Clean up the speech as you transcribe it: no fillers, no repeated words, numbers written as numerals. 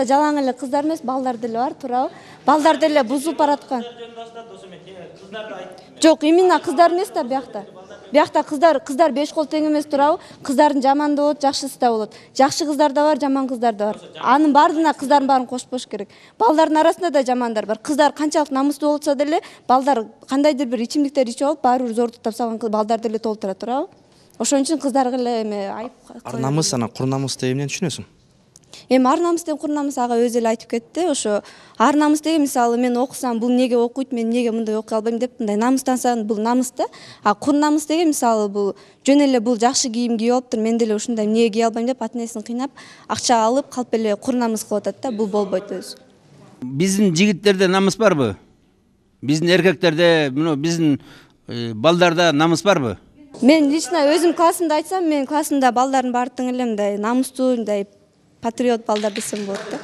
жалаң эле кыздар эмес, балдар деле бар, туурабы? Балдар деле бузулуп бараткан. Жок, именно кыздар эмес да биякта. Биякта кыздар 5 кол тең эмес, туурабы? Кыздардын жаманы да болот, жакшысы да болот. Жакшы кыздар да бар, жаман кыздар да бар. Анын баардыгына кыздардын баарын кошпош керек. Балдардын арасында да жамандар бар. Кыздар канчалык намыстуу болсо деле, балдар кандайдыр бир ичимдиктер ичип алып, баары бир зордук тапсаган балдар деле толтура, туурабы? Ошон үчүн кыздарга эле эме айып. Ар намыс, ана кур намыс деп эмнени түшүнөсүң? Эми ар намыс деген кур намыс ага өзү эле айтып кетти. Ошо ар намыс деген мисалы мен окусам бул эмнеге окуйт, мен эмнеге мындай окуй албайм деп мындай намыстансаң бул намыс да. А кур намыс деген мисалы бул жөн эле бул жакшы кийим кийип алыптыр, мен деле ушундай эмнеге кийе албайм деп ата энесин кыйнап, акча алып калп эле кур намыс кылып атат да. Бул болбойт өзү. Биздин жигиттерде намыс барбы? Биздин эркектерде, биздин балдарда намыс барбы? Мен лично өзүм классымда айтсам, мен классымда балдардын баары тең эле мындай намыстуу, мындай патриот балдар десем болот да.